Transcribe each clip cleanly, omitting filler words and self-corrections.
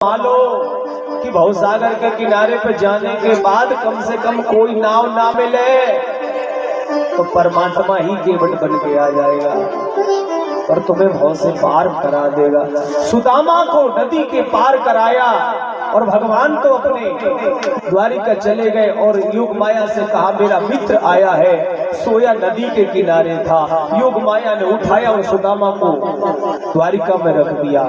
मानो कि भवसागर के किनारे पे जाने के बाद कम से कम कोई नाव ना मिले तो परमात्मा ही केवट बन के आ जाएगा और तुम्हें भव से पार करा देगा। सुदामा को नदी के पार कराया और भगवान तो अपने द्वारिका चले गए और योग माया से कहा मेरा मित्र आया है। सोया नदी के किनारे था, योग माया ने उठाया और सुदामा को द्वारिका में रख दिया।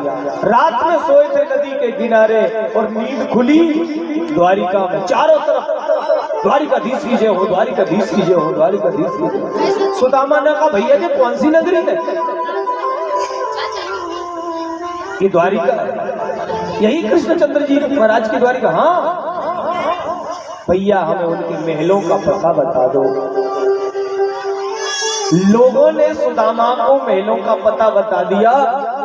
रात में सोए थे नदी के किनारे और नींद खुली द्वारिका में। चारों तरफ द्वारिकाधीश की जय हो, द्वारिकाधीश की जय हो, द्वारिकाधीश की जय। सुदामा ने कहा भैया जी कौन सी नगरी है? ये द्वारिका, यही कृष्णचंद्र जी महाराज की द्वारिका। हाँ भैया हमें उनके महलों का पता बता दो। लोगों ने सुदामा को महलों का पता बता दिया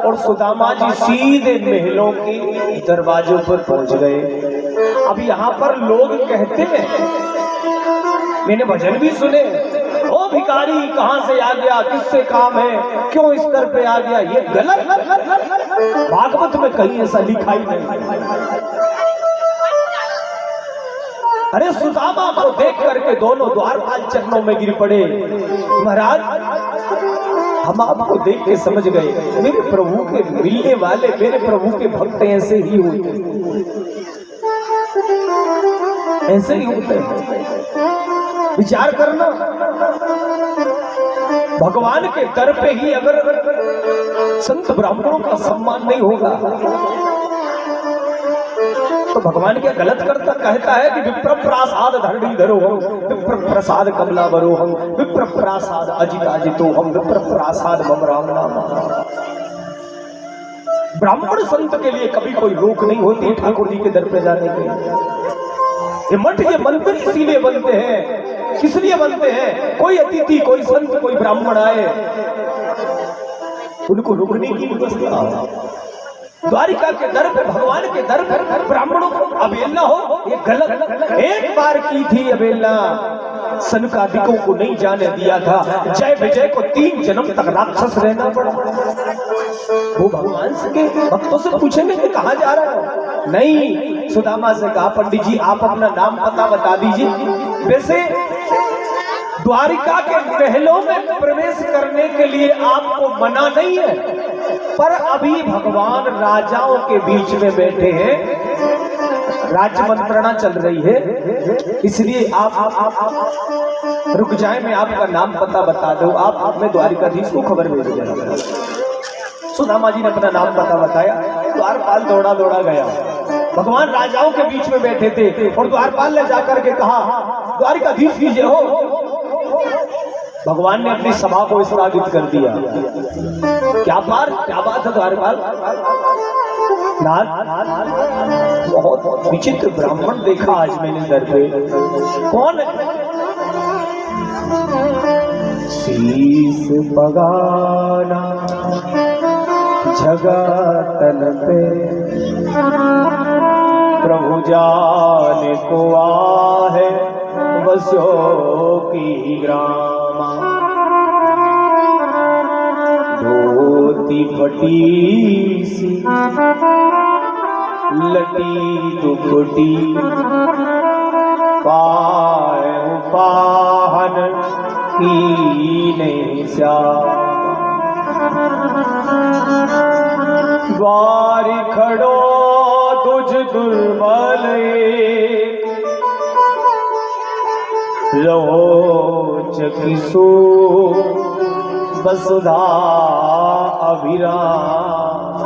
और सुदामा जी सीधे महलों के दरवाजों पर पहुंच गए। अब यहाँ पर लोग कहते हैं, मैंने भजन भी सुने, ओ भिखारी कहां से आ गया, किससे काम है, क्यों इस स्तर पे आ गया? ये गलत, भागवत में कहीं ऐसा लिखा ही नहीं। अरे सुदामा को देख करके दोनों द्वारपाल चरणों में गिर पड़े। महाराज हम आपको देख के समझ गए, मेरे प्रभु के मिलने वाले मेरे प्रभु के भक्त ऐसे ही होते, ऐसे ही होते हैं। विचार करना, भगवान के दर पे ही अगर संत ब्राह्मणों का सम्मान नहीं होगा तो भगवान क्या गलत करता? कहता है कि विप्र प्रसाद धरणी धरो हम, विप्र प्रसाद कमला बरो हम, विप्र प्रसाद अजित अजितो हम, विप्र प्रसाद मम राम नाम। ब्राह्मण संत के लिए कभी कोई रोक नहीं होती ठाकुर जी के दर पे जाने के। ये मठ ये मंदिर इसीलिए बनते हैं, किस लिए बनते हैं? कोई अतिथि, कोई संत, कोई ब्राह्मण आए उनको रुकने की व्यवस्था। द्वारिका के दर पे, भगवान के दर पे ब्राह्मणों को अवहेलना हो, ये गलत। एक बार की थी अवहेलना, सनकादिकों को नहीं जाने दिया था। जय विजय को 3 जन्म तक राक्षस रहना पड़ा। वो भगवान के भक्तों से पूछेंगे कि कहाँ जा रहा है? नहीं, सुदामा से कहा पंडित जी आप अपना नाम पता बता दीजिए। वैसे द्वारिका के महलों में प्रवेश करने के लिए आपको मना नहीं है, पर अभी भगवान राजाओं के बीच में बैठे हैं, राज्य मंत्रणा चल रही है, इसलिए आप रुक जाए, मैं आपका नाम पता बता दूं, आप मैं द्वारिकाधीश को खबर भेज देना। सुदामा जी ने अपना नाम पता बताया, द्वारपाल दौड़ा दौड़ा गया। भगवान राजाओं के बीच में बैठे थे और द्वारपाल ने जाकर के कहा द्वारिकाधीश की जय हो। भगवान ने अपनी सभा को स्थगित कर दिया। क्या बात है द्वारपाल? बहुत विचित्र ब्राह्मण देखा आज मैंने दर पे। कौन है? शीस बगाना जगतन पे, प्रभु जाने को आहे बसो की ग्रामा। धोती फटी सी लटी दुपटी, पाए पाहन कीने श्याम। द्वारि खड़ो तुझ दुर्बल रोच किसो वसुधा अभिराम।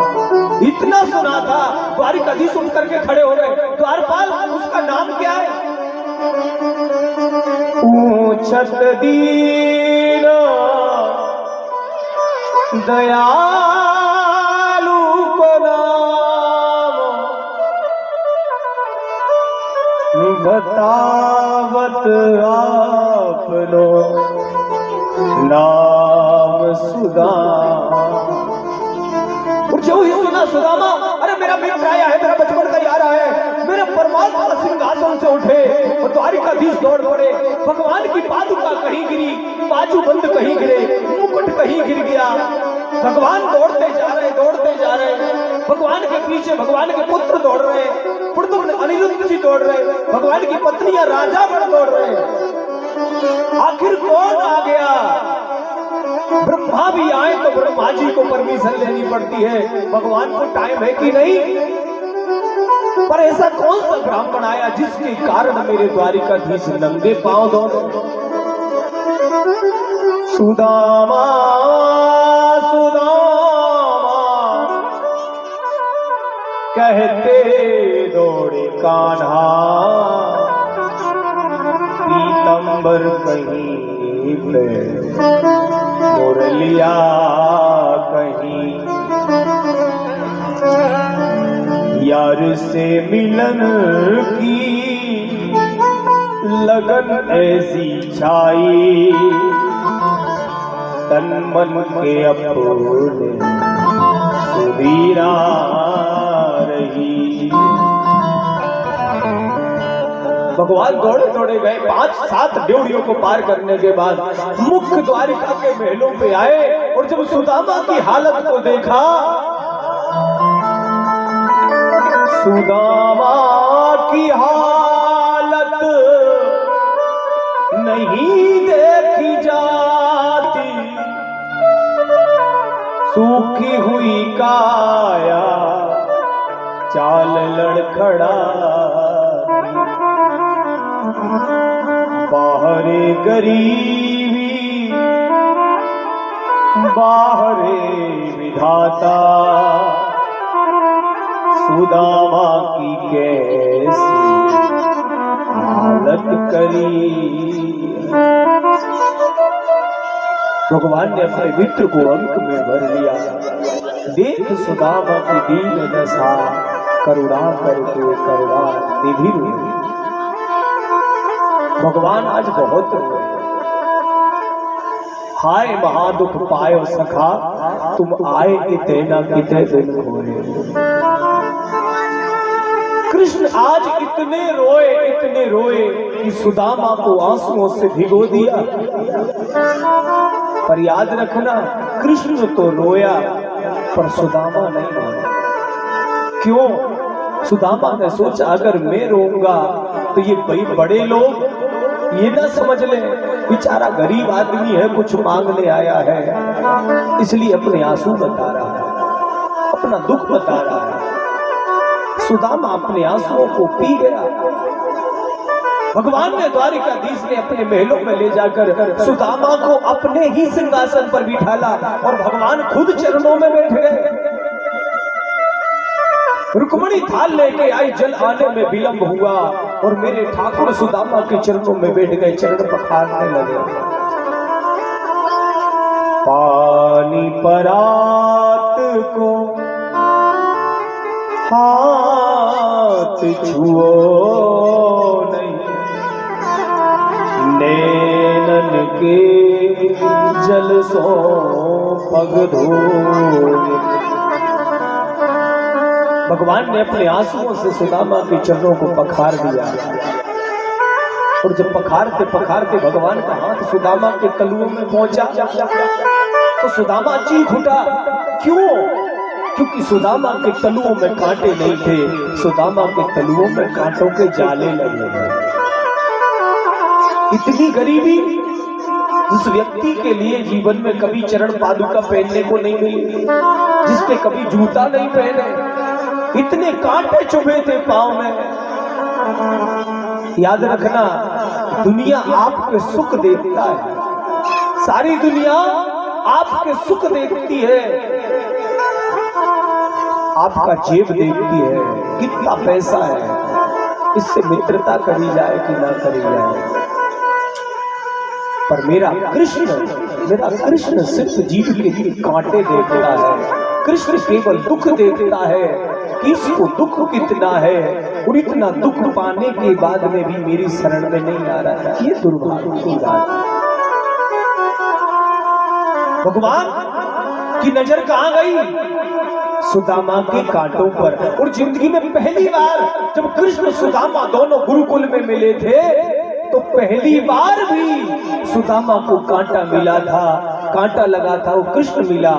इतना सुना था, द्वारिकाधीश उठ करके खड़े हो गए। द्वारपाल उसका नाम क्या है? ऊंचत दीन दयालु को नाम, बतावत आपनो नाम सुदामा। और जो ही सुना सुदामा, अरे मेरा मित्र आया है, मेरा बचपन का यार आया है, मेरे परमात्मा सिंहासन से उठे और द्वारिकाधीश दौड़ दौड़े। भगवान की पादुका कहीं गिरी, बाजू बंद कहीं गिरे, मुकुट कहीं गिर गया। भगवान दौड़ते जा रहे, भगवान के पीछे भगवान के पुत्र दौड़ रहे हैं, पुत्र अनिरुद्ध जी दौड़ रहे हैं, भगवान की पत्नियां राजा बन दौड़ रहे हैं। आखिर कौन आ गया? ब्रह्मा भी आए तो ब्रह्मा जी को परमिशन लेनी पड़ती है, भगवान को टाइम है कि नहीं? पर ऐसा कौन सा ब्राह्मण आया जिसके कारण मेरे द्वारिकाधीश नंगे पांव दौड़े? सुदामा सुदामा कहते दौड़े कान्हा, पीतंबर कहीं पे मुरलिया कहीं, यार से मिलन की लगन ऐसी छाई, तन मन के अपने सुधीरा रही। भगवान दौड़े दौड़े गए, 5-7 ड्योढ़ियों को पार करने के बाद मुख्य द्वारिका के महलों पे आए, और जब सुदामा की हालत को देखा, सुदामा की हालत नहीं देखी जाती, सूखी हुई काया चाल लड़खड़ाती, बाहरे गरीबी बाहरे विधाता, सुदामा की कैसी हालत करी। भगवान ने अपने मित्र को अंक में भर लिया, देख सुदामा की दीन दशा, करुणा करके करुणा निधि हुई। भगवान आज बहुत रोए, हाय महादुख पायो सखा, तुम आए कितने ना कितने दिन होए। कृष्ण आज इतने रोए कि सुदामा को आंसुओं से भिगो दिया। पर याद रखना, कृष्ण तो रोया पर सुदामा नहीं रोया। क्यों? सुदामा ने सोचा अगर मैं रोऊंगा तो ये बड़े लोग ये ना समझ ले बेचारा गरीब आदमी है, कुछ मांगने आया है, इसलिए अपने आंसू बता रहा है, अपना दुख बता रहा है। सुदामा अपने आंसुओं को पी गया। भगवान ने द्वारिकाधीश ने अपने महलों में ले जाकर सुदामा को अपने ही सिंहासन पर बिठाला और भगवान खुद चरणों में बैठ गए। रुक्मणी थाल लेके आई, जल आने में विलंब हुआ और मेरे ठाकुर सुदामा के चरणों में बैठ गए, चरण पखारने लगे। पानी परात को हाथ छुओ नहीं, नैनन के जल सो पग धोए। भगवान ने अपने आंसुओं से सुदामा के चरणों को पखार दिया, और जब पखारते पखारते भगवान का हाथ सुदामा के तलुओं में पहुंचा तो सुदामा चीख उठा। क्यों? क्योंकि सुदामा के तलुओं में कांटे नहीं थे, सुदामा के तलुओं में कांटों के जाले लगे हैं। इतनी गरीबी जिस व्यक्ति के लिए जीवन में कभी चरण पादुका पहनने को नहीं मिली, जिसपे कभी जूता नहीं पहने, इतने कांटे चुभे थे पांव में। याद रखना, दुनिया आपके सुख देखता है, सारी दुनिया आपके सुख देखती है, आपका जेब देखती है, कितना पैसा है, इससे मित्रता करी जाए कि ना करी जाए। पर मेरा कृष्ण सिर्फ जीव के कांटे देखता है। कृष्ण केवल दुख देखता है कि इसको दुख कितना है, और इतना दुख पाने के बाद में भी मेरी शरण में नहीं आ रहा है। ये दुर्भाग्य की बात है। भगवान की नजर कहां गई? सुदामा के कांटों पर। और जिंदगी में पहली बार जब कृष्ण सुदामा दोनों गुरुकुल में मिले थे तो पहली बार भी सुदामा को कांटा मिला था, कांटा लगा था, वो कृष्ण मिला।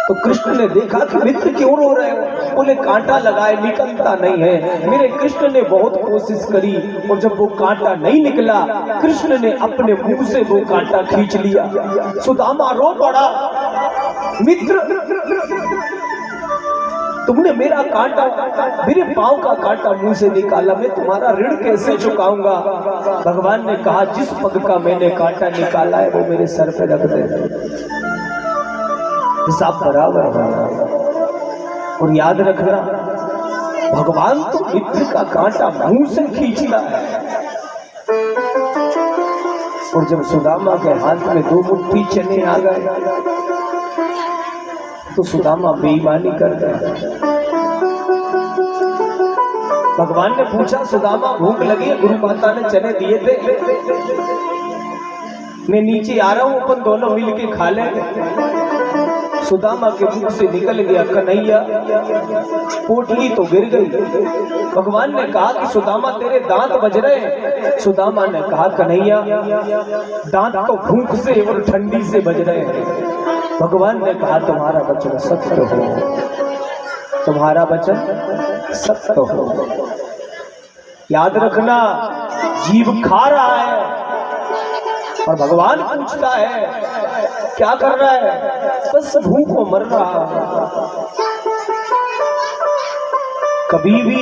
तो कृष्ण ने देखा कि मित्र क्यों रो रहे हो? बोले कांटा लगाए निकलता नहीं है। मेरे कृष्ण ने बहुत कोशिश करी और जब वो कांटा नहीं निकला, कृष्ण ने अपने मुंह से वो कांटा खींच लिया। सुदामा रो पड़ा, मित्र तुमने मेरा कांटा, मेरे पांव का कांटा मुंह से निकाला, मैं तुम्हारा ऋण कैसे चुकाऊंगा? भगवान ने कहा जिस पग का मैंने कांटा निकाला है वो मेरे सर पे रख दे, हिसाब बराबर होगा। और याद रखना, भगवान तो मित्र का कांटा मुंह से खींचता है। और जब सुदामा के हाथ में 2 मुट्ठी चने आ गए तो सुदामा बेईमानी कर गया। भगवान ने पूछा, सुदामा भूख लगी है? गुरु माता ने चने दिए थे, मैं नीचे आ रहा हूं, अपन दोनों मिलके खा लेंगे। सुदामा के मुख से निकल गया, कन्हैया। पोटली तो गिर गई। भगवान ने कहा कि सुदामा तेरे दांत बज रहे हैं। सुदामा ने कहा, कन्हैया दांत तो भूख से और ठंडी से बज रहे हैं। भगवान ने कहा, तुम्हारा वचन सत्य हो, तुम्हारा वचन सत्य हो। याद रखना, जीव खा रहा है और भगवान पूछता है क्या कर रहा है? बस भूख को मर रहा है। कभी भी,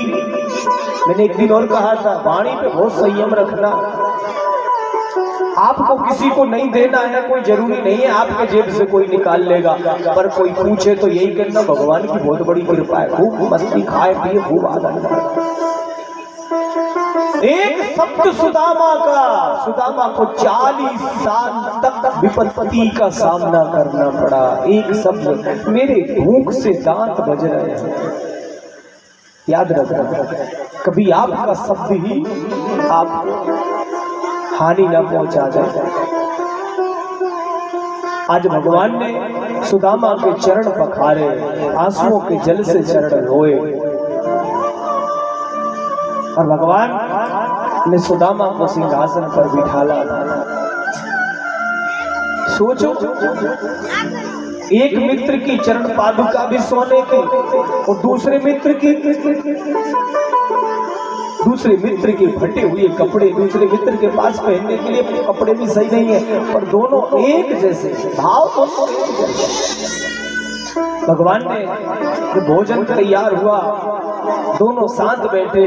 मैंने एक दिन और कहा था, वाणी पे बहुत संयम रखना। आपको किसी को नहीं देना है, कोई जरूरी नहीं है आपके जेब से कोई निकाल लेगा, पर कोई पूछे तो यही कहना भगवान की बहुत बड़ी कृपा है, खूब मस्ती खाए पिए खूब आनंद। एक शब्द सुदामा को 40 साल तक विपत्ति का सामना करना पड़ा। एक शब्द, मेरे भूख से दांत बज रहे हैं। याद रखना, कभी आपका शब्द ही आप हानि न पहुंचा जाए। आज भगवान ने सुदामा के चरण पखारे, आंसुओं के जल से चरण रोए और भगवान ने सुदामा को सिंहासन पर बिठाला। सोचो, एक मित्र की चरण पादुका भी सोने की और दूसरे मित्र के फटे हुए कपड़े, दूसरे मित्र के पास पहनने के लिए कपड़े भी सही नहीं है, पर दोनों एक जैसे, भाव तो एक जैसे। भगवान ने जब भोजन तैयार हुआ, दोनों साथ बैठे,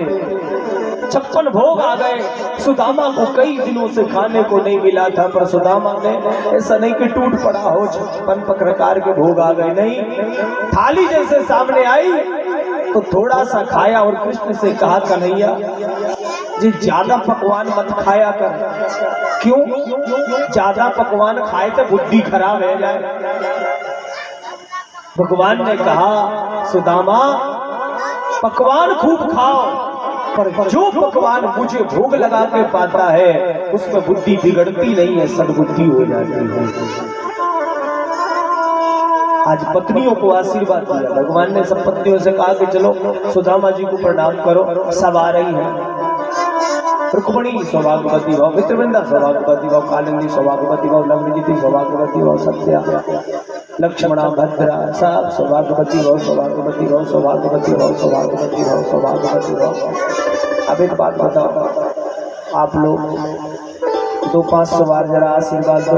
56 भोग आ गए। सुदामा को कई दिनों से खाने को नहीं मिला था, पर सुदामा ने ऐसा नहीं कि टूट पड़ा हो, 56 प्रकार के भोग आ गए, नहीं, थाली जैसे सामने आई तो थोड़ा सा खाया और कृष्ण से कहा, कन्हैया जी ज्यादा पकवान मत खाया कर। क्यों? ज्यादा पकवान खाए तो बुद्धि खराब है जाए। भगवान ने कहा, सुदामा पकवान खूब खाओ, पर जो पकवान मुझे भोग लगा के पाता है उसमें बुद्धि बिगड़ती नहीं है, सद्बुद्धि हो जाती है। आज पत्नियों को आशीर्वाद दिया। भगवान ने सब पत्नियों से कहा कि चलो सुदामा जी को प्रणाम करो, सब आ रही है। रुक्मणी सौभाग्यवती भव, मित्रवृंदा सौभाग्यवती भव, कालिंदी सौभाग्यवती भव, नवनिधि सौभाग्यवती भव, सत्या लक्ष्मणा भद्रा सब सौभाग्यवती भव, सौभाग्यवती भव, सौभाग्यवती भव, सौभाग्यवती भव, सौभाग्यवती भव। अब एक बात बताओ, आप लोग 2-5 बार जरा आशीर्वाद दो,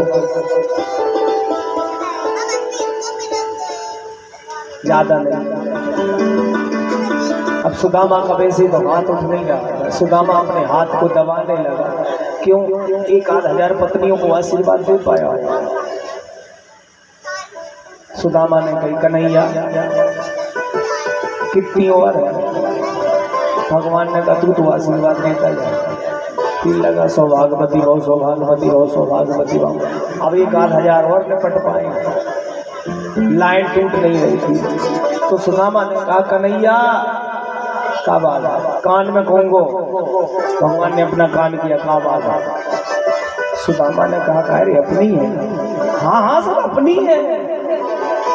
ज्यादा नहीं। अब सुदामा का वैसे तो हाथ उठ नहीं रहा, सुदामा अपने हाथ को दबाने लगा। क्यों? 1,000 पत्नियों को आशीर्वाद दे पाया। सुदामा ने कही, कन्हैया कितनी और है? भगवान ने कहा, तू आशीर्वाद देता जा। फिर लगा, सौभाग्यवती हो, सौभाग्यवती हो, सौभाग्यवती हो। अब 1,000 और निपट पाए, लाइन टूट नहीं रही थी। तो सुदामा ने कहा, कन्हैया का बाबा कान में घूंगो। भगवान ने अपना कान किया, का बाबा। सुदामा ने कहा, अरे अपनी है? हाँ हाँ सब अपनी है।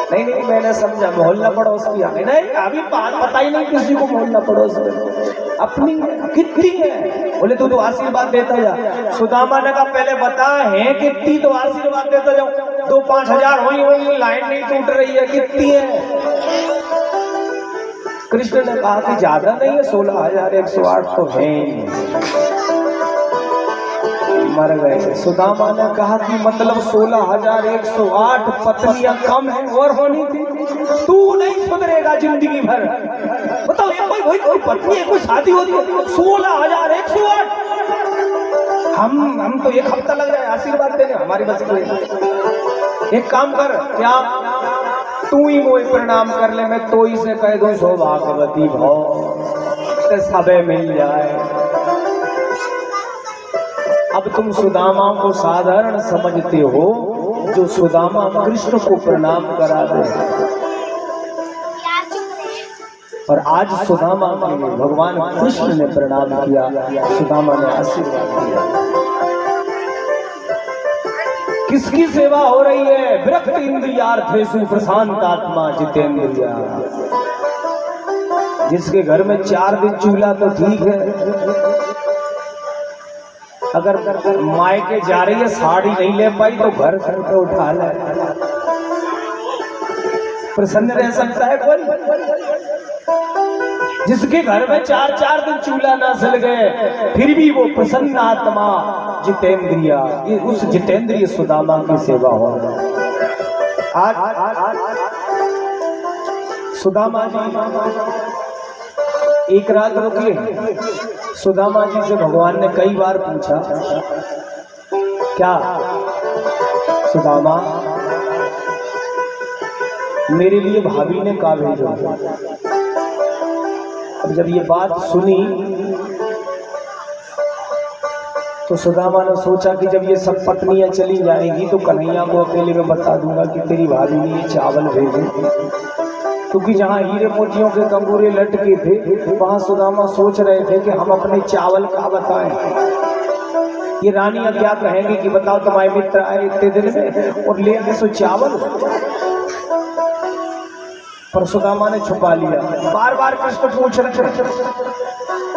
नहीं मैंने समझा मोहल्ला पड़ोस की है। नहीं अभी बात पता ही नहीं किसी को मोहल्ला पड़ोस में। अपनी है। कितनी है? बोले तू तो आशीर्वाद देता जा। सुदामा ने कहा, पहले बता है कितनी तो आशीर्वाद देता जाऊं। 2-5 हजार हुई होंगी, लाइन नहीं टूट रही है, कितनी है? कृष्ण ने कहा कि ज्यादा नहीं है, 16,108 तो है। मर गए। सुदामा ने कहा कि मतलब 16,108 पत्नियां कम है और होनी थी, तू नहीं सुधरेगा जिंदगी भर। बताओ कोई पत्नी है, कोई शादी होती है, 16,108। हम तो 1 हफ्ता लग रहा है आशीर्वाद देने, हमारी बस की। एक काम कर, क्या तू ही मोई प्रणाम कर ले, मैं तो ही से कह दूं सौभाग्यवती भव, सबे मिल जाए। अब तुम सुदामा को साधारण समझते हो, जो सुदामा कृष्ण को प्रणाम करा दे। और आज सुदामा के लिए भगवान कृष्ण ने प्रणाम किया, सुदामा ने आशीर्वाद दिया। किसकी सेवा हो रही है? विरक्त इंद्रियार्थेषु प्रशांत आत्मा जितेंद्रिया। जिसके घर में 4 दिन चूल्हा तो ठीक है, अगर मायके जा रही है साड़ी नहीं ले पाई तो घर सर पे उठा ले। प्रसन्न रह सकता है कोई? जिसके घर में 4-4 दिन चूल्हा ना जल गए, फिर भी वो प्रसन्न आत्मा जितेंद्रिया, ये उस जितेंद्रिय सुदामा की सेवा हो रहा है। आज सुदामा जी एक रात रुके। सुदामा जी से भगवान ने कई बार पूछा, क्या सुदामा मेरे लिए भाभी ने कहा भेजो। अब जब ये बात सुनी तो सुदामा ने सोचा कि जब ये सब पत्नियां चली जाएंगी तो कन्हैया को अकेले में बता दूंगा कि तेरी भाभी ने ये चावल भेजे। क्योंकि जहाँ हीरे मोतियों के कंगूरे लटके थे वहां सुदामा सोच रहे थे कि हम अपने चावल का बताएं, ये रानियां क्या कहेंगी कि बताओ तुम्हारे मित्र आए इतने दिन में और ले सो चावल। पर सुदामा ने छुपा लिया। बार बार कृष्ण पूछ रहे थे,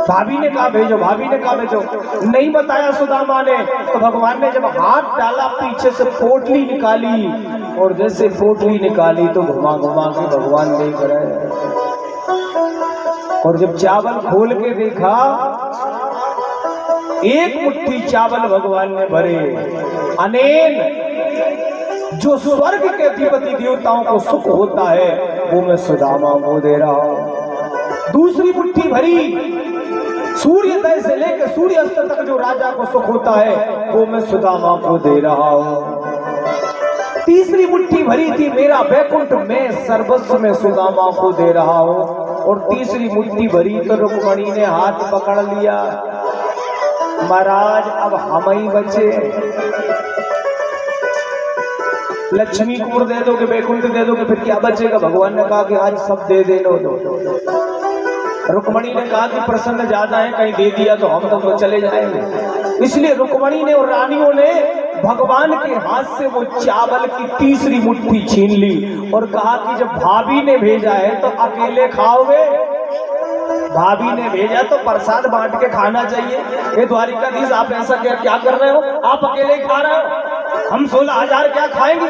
भाभी ने कहा भेजो, भाभी ने कहा भेजो, नहीं बताया सुदामा ने। तो भगवान ने जब हाथ डाला, पीछे से पोटली निकाली, और जैसे पोटली निकाली तो घुमा घुमा के भगवान देख रहे। और जब चावल खोल के देखा, 1 मुट्ठी चावल भगवान ने भरे। अनेन जो स्वर्ग के अधिपति देवताओं को सुख होता है वो मैं सुदामा को दे रहा हूं। दूसरी मुट्ठी भरी, सूर्योदय से लेकर सूर्यास्त तक जो राजा को सुख होता है वो मैं सुदामा को दे रहा हूं। तीसरी मुट्ठी भरी थी, मेरा वैकुंठ में सर्वस्व में सुदामा को दे रहा हूं। और तीसरी मुट्ठी भरी तो रुक्मणी ने हाथ पकड़ लिया, महाराज अब हम ही बचे। लक्ष्मी को दे दोगे, वैकुंठ दे दोगे, फिर क्या बचेगा? भगवान ने कहा कि आज सब दे दो। रुक्मणी ने कहा कि प्रसन्न ज्यादा है, कहीं दे दिया तो हम तो चले जाएंगे। इसलिए रुक्मणी ने और रानियों ने भगवान के हाथ से वो चावल की तीसरी मुट्ठी छीन ली और कहा कि जब भाभी ने भेजा है तो अकेले खाओगे? भाभी ने भेजा तो प्रसाद बांट के खाना चाहिए। ये द्वारिकाधीश आप ऐसा क्या कर रहे हो? आप अकेले खा रहे हो, हम 16,000 क्या खाएंगे?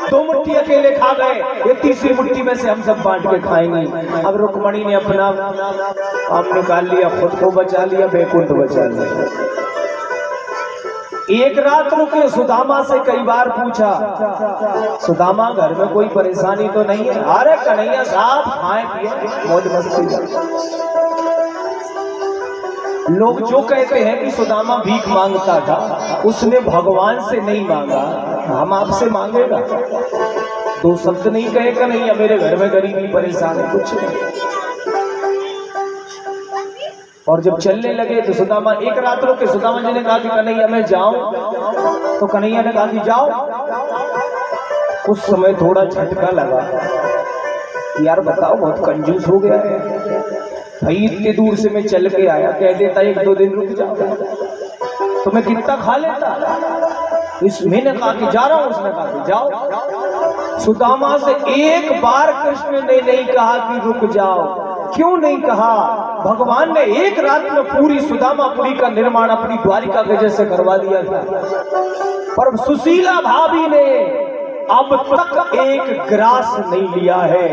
2 मुट्ठी अकेले खा गए, ये तीसरी मुट्ठी में से हम सब बांट के खाएंगे। अब रुक्मणी ने अपना काम निकाल लिया, खुद को बचा लिया, वैकुंठ बचा लिया। एक रात रुके, सुदामा से कई बार पूछा, सुदामा घर में कोई परेशानी तो नहीं है? अरे कन्हैया साहब खाए पिए मौज मस्ती। लोग जो कहते हैं कि सुदामा भीख मांगता था, उसने भगवान से नहीं मांगा, हम आपसे मांगेगा? 2 शब्द नहीं कहे कन्हैया मेरे घर में गरीबी परेशान है, कुछ नहीं। और जब चलने लगे तो सुदामा, एक रात रुके, सुदामा जी ने कहा कि कन्हैया मैं जाऊं? तो कन्हैया ने कहा कि जाओ। उस समय थोड़ा झटका लगा, यार बताओ बहुत कंजूस हो गया है भाई, इतने दूर से मैं चल के आया, कह देता 1-2 दिन रुक जाओ तो मैं कितना खा लेता। मैंने कहा कि जा रहा हूं, उसने कहा कि जाओ। सुदामा से एक बार कृष्ण ने नहीं कहा कि रुक जाओ। क्यों नहीं कहा? भगवान ने एक रात में पूरी सुदामापुरी का निर्माण अपनी द्वारिका के जैसे करवा दिया था। पर सुशीला भाभी ने अब तक एक ग्रास नहीं लिया है,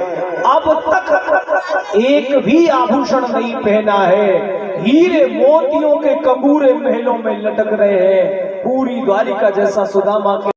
अब तक एक भी आभूषण नहीं पहना है, हीरे मोतियों के कंगूरे महलों में लटक रहे हैं। पूरी द्वारिका जैसा सुदामा के